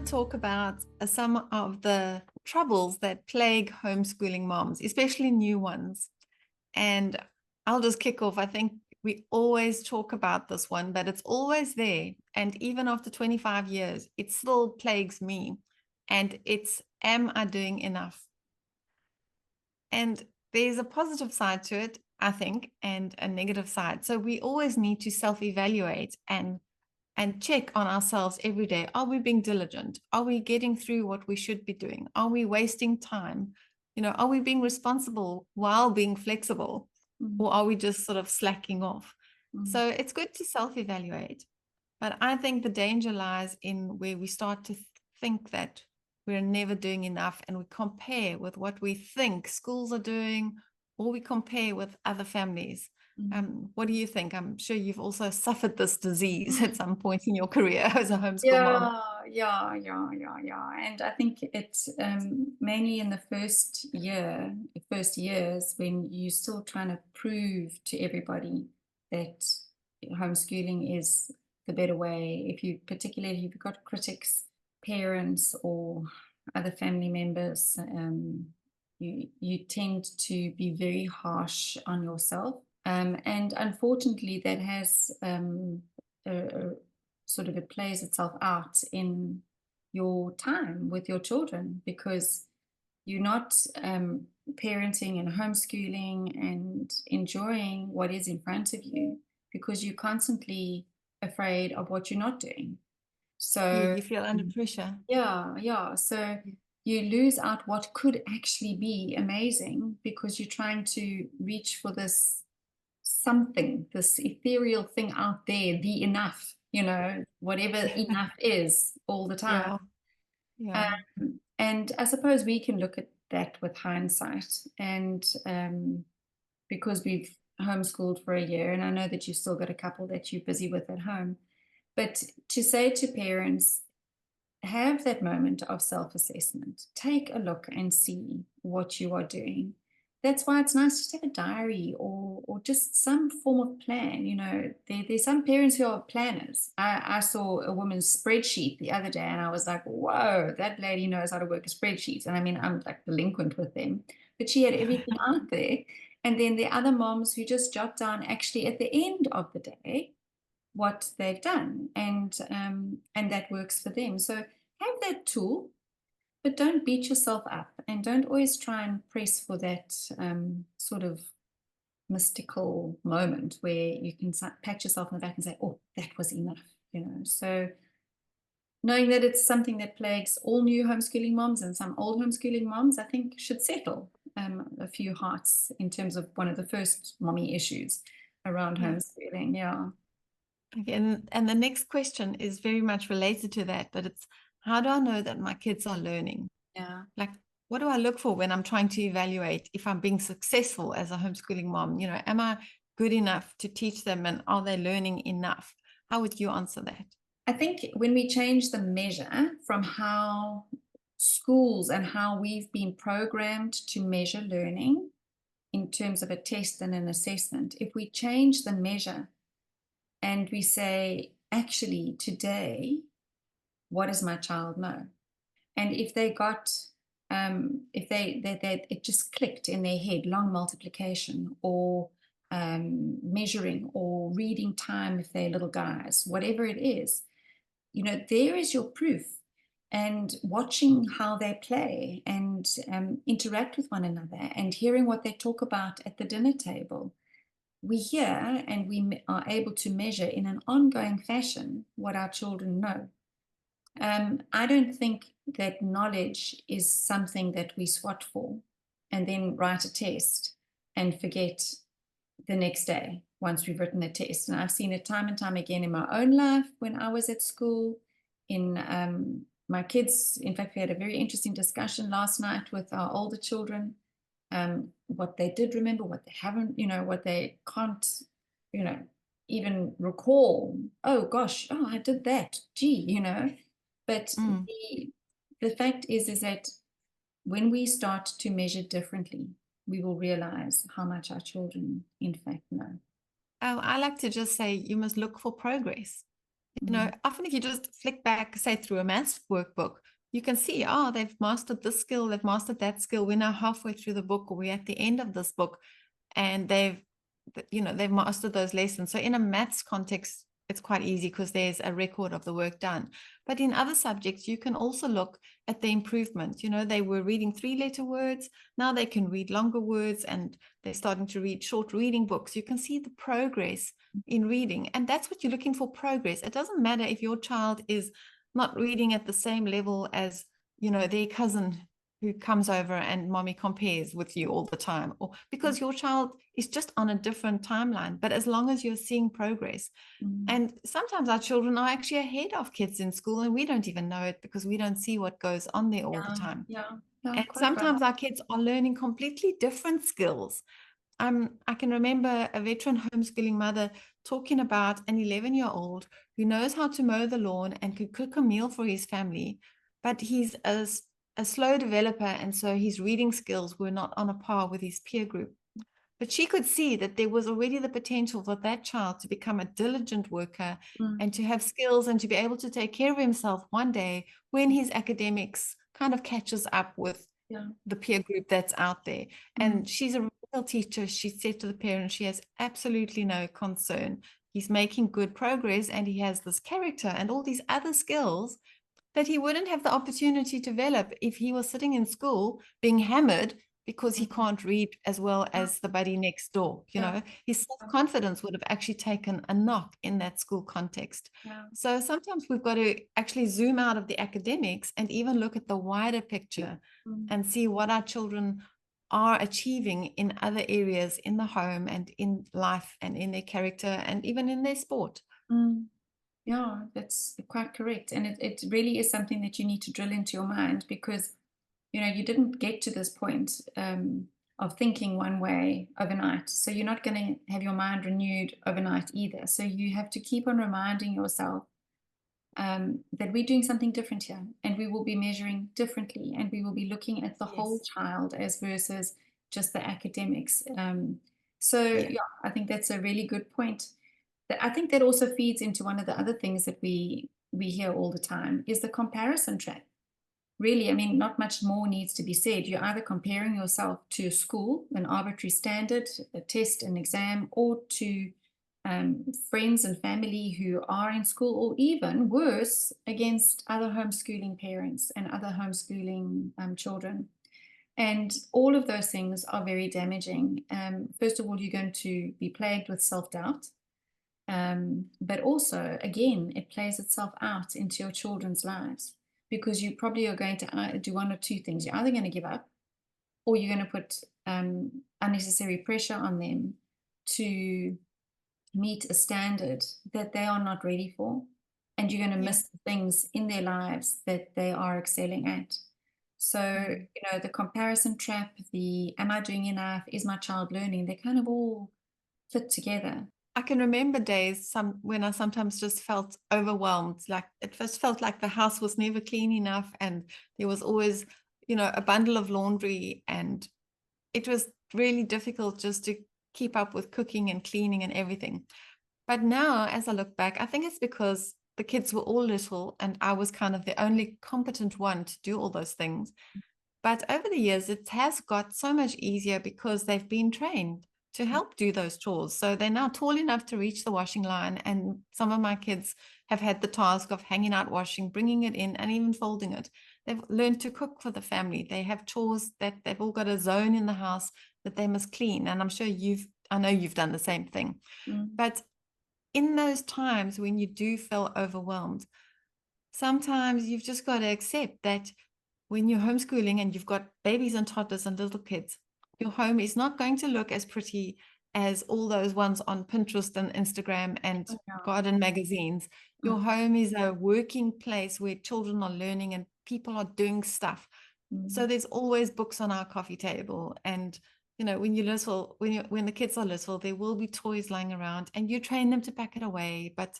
talk about some of the troubles that plague homeschooling moms, especially new ones. And I'll just kick off. I think we always talk about this one, but it's always there. And even after 25 years, it still plagues me. And it's, am I doing enough? And there's a positive side to it, I think, and a negative side. So we always need to self-evaluate and check on ourselves every day. Are we being diligent? Are we getting through what we should be doing? Are we wasting time? Are we being responsible while being flexible? Or are we just sort of slacking off? So it's good to self-evaluate. But I think the danger lies in where we start to think that we're never doing enough, and we compare with what we think schools are doing, or we compare with other families. What do you think? I'm sure you've also suffered this disease at some point in your career as a homeschool mom. Yeah. And I think it's mainly in the first years when you're still trying to prove to everybody that homeschooling is the better way. Particularly if you've got critics, parents, or other family members, you tend to be very harsh on yourself. And unfortunately, that has it plays itself out in your time with your children, because you're not parenting and homeschooling and enjoying what is in front of you, because you're constantly afraid of what you're not doing. Yeah, So you feel under pressure. yeah. So you lose out what could actually be amazing, because you're trying to reach for this something, this ethereal thing out there, the enough, whatever enough is all the time. Yeah, yeah. And I suppose we can look at that with hindsight. And because we've homeschooled for a year, and I know that you've still got a couple that you're busy with at home, but to say to parents, have that moment of self-assessment. Take a look and see what you are doing. That's why it's nice to have a diary, or just some form of plan. There's some parents who are planners. I saw a woman's spreadsheet the other day, and I was like, whoa, that lady knows how to work a spreadsheet. And I mean, I'm like delinquent with them, but she had everything out there. And then the other moms who just jot down actually at the end of the day what they've done, and that works for them. So have that tool, but don't beat yourself up, and don't always try and press for that sort of mystical moment where you can pat yourself on the back and say, oh, that was enough. So knowing that it's something that plagues all new homeschooling moms and some old homeschooling moms, I think should settle a few hearts in terms of one of the first mommy issues around Yeah. homeschooling. Yeah. Okay, and the next question is very much related to that, but it's, how do I know that my kids are learning? Yeah. Like, what do I look for when I'm trying to evaluate if I'm being successful as a homeschooling mom? Am I good enough to teach them, and are they learning enough? How would you answer that? I think when we change the measure from how schools and how we've been programmed to measure learning in terms of a test and an assessment, if we change the measure and we say, actually, today, what does my child know? And if they got, if they it just clicked in their head, long multiplication, or measuring, or reading time if they're little guys, whatever it is, there is your proof. And watching how they play and interact with one another, and hearing what they talk about at the dinner table, we hear and we are able to measure in an ongoing fashion what our children know. I don't think that knowledge is something that we swat for and then write a test and forget the next day once we've written a test. And I've seen it time and time again in my own life when I was at school, in my kids. In fact, we had a very interesting discussion last night with our older children, what they did remember, what they haven't, what they can't, even recall. Oh gosh, oh, I did that. Gee. But Mm. the fact is that when we start to measure differently, we will realize how much our children, in fact, know. Oh, I like to just say you must look for progress. You know, often if you just flick back, say through a maths workbook, you can see, oh, they've mastered this skill, they've mastered that skill. We're now halfway through the book, or we're at the end of this book, and they've mastered those lessons. So in a maths context, it's quite easy because there's a record of the work done. But in other subjects, you can also look at the improvement. You know, they were reading 3-letter words. Now they can read longer words, and they're starting to read short reading books. You can see the progress in reading. And that's what you're looking for, progress. It doesn't matter if your child is not reading at the same level as, you know, their cousin who comes over and mommy compares with you all the time, or because your child is just on a different timeline. But as long as you're seeing progress, and sometimes our children are actually ahead of kids in school, and we don't even know it because we don't see what goes on there all the time. And quite right. sometimes our kids are learning completely different skills. I can remember a veteran homeschooling mother talking about an 11-year-old who knows how to mow the lawn and could cook a meal for his family, but he's a slow developer, and so his reading skills were not on a par with his peer group. But she could see that there was already the potential for that child to become a diligent worker and to have skills and to be able to take care of himself one day when his academics kind of catches up with the peer group that's out there. And she's a real teacher. She said to the parents, she has absolutely no concern. He's making good progress, and he has this character and all these other skills that he wouldn't have the opportunity to develop if he was sitting in school being hammered because he can't read as well as the buddy next door. You know, his self-confidence would have actually taken a knock in that school context. So sometimes we've got to actually zoom out of the academics and even look at the wider picture and see what our children are achieving in other areas in the home and in life and in their character and even in their sport. Yeah, that's quite correct. And it really is something that you need to drill into your mind, because, you know, you didn't get to this point of thinking one way overnight. So you're not going to have your mind renewed overnight either. So you have to keep on reminding yourself that we're doing something different here, and we will be measuring differently, and we will be looking at the whole child as versus just the academics. I think that's a really good point. I think that also feeds into one of the other things that we hear all the time is the comparison trap. Really, I mean, not much more needs to be said. You're either comparing yourself to a school, an arbitrary standard, a test, an exam, or to friends and family who are in school, or even worse, against other homeschooling parents and other homeschooling children. And all of those things are very damaging. First of all, you're going to be plagued with self-doubt. But also, again, it plays itself out into your children's lives, because you probably are going to do one or two things. You're either going to give up, or you're going to put unnecessary pressure on them to meet a standard that they are not ready for, and you're going to miss the things in their lives that they are excelling at. So, you know, the comparison trap, the am I doing enough, is my child learning, they kind of all fit together. I can remember days when I sometimes just felt overwhelmed. Like it first felt like the house was never clean enough, and there was always, you know, a bundle of laundry, and it was really difficult just to keep up with cooking and cleaning and everything. But now, as I look back, I think it's because the kids were all little and I was kind of the only competent one to do all those things. But over the years, it has got so much easier because they've been trained to help do those chores. So they're now tall enough to reach the washing line. And some of my kids have had the task of hanging out washing, bringing it in, and even folding it. They've learned to cook for the family. They have chores that they've all got a zone in the house that they must clean. And I'm sure I know you've done the same thing. But in those times when you do feel overwhelmed, sometimes you've just got to accept that when you're homeschooling and you've got babies and toddlers and little kids, your home is not going to look as pretty as all those ones on Pinterest and Instagram and garden magazines. Your home is a working place where children are learning and people are doing stuff. So there's always books on our coffee table. And, you know, when you're little, when the kids are little, there will be toys lying around, and you train them to pack it away. But,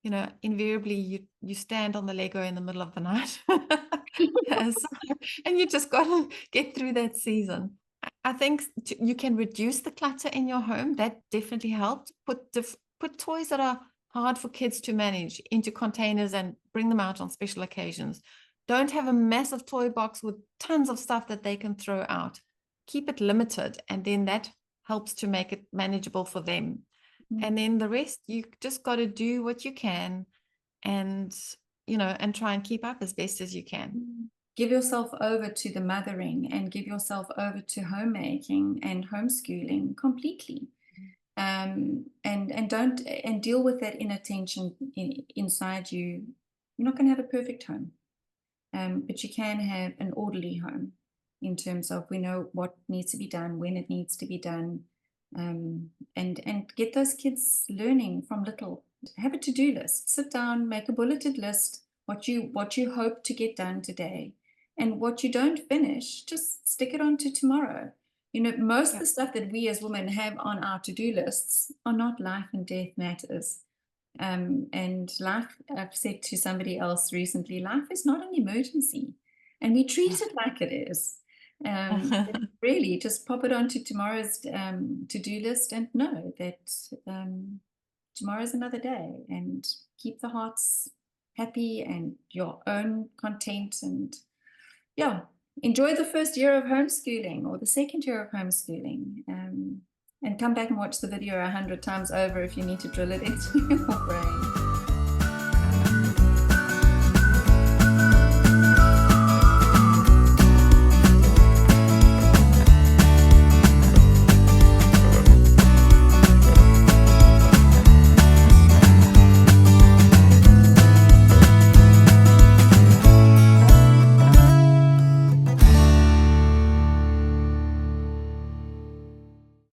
you know, invariably you stand on the Lego in the middle of the night. Yes. And you just got to get through that season. I think you can reduce the clutter in your home. That definitely helped. Put toys that are hard for kids to manage into containers and bring them out on special occasions. Don't have a massive toy box with tons of stuff that they can throw out. Keep it limited, and then that helps to make it manageable for them. And then the rest, you just got to do what you can, and and try and keep up as best as you can. Give yourself over to the mothering, and give yourself over to homemaking and homeschooling completely. And deal with that inner tension inside you. You're not going to have a perfect home, but you can have an orderly home, in terms of, we know what needs to be done, when it needs to be done, and get those kids learning from little. Have a to-do list. Sit down, make a bulleted list, what you hope to get done today, and what you don't finish, just stick it on to tomorrow. Most of the stuff that we as women have on our to-do lists are not life and death matters. And life, I've said to somebody else recently, life is not an emergency, and we treat it like it is. Really, just pop it onto tomorrow's to-do list, and know that tomorrow's another day, and keep the hearts happy and your own content, and yeah, enjoy the first year of homeschooling, or the second year of homeschooling, and come back and watch the video 100 times over if you need to drill it into your brain.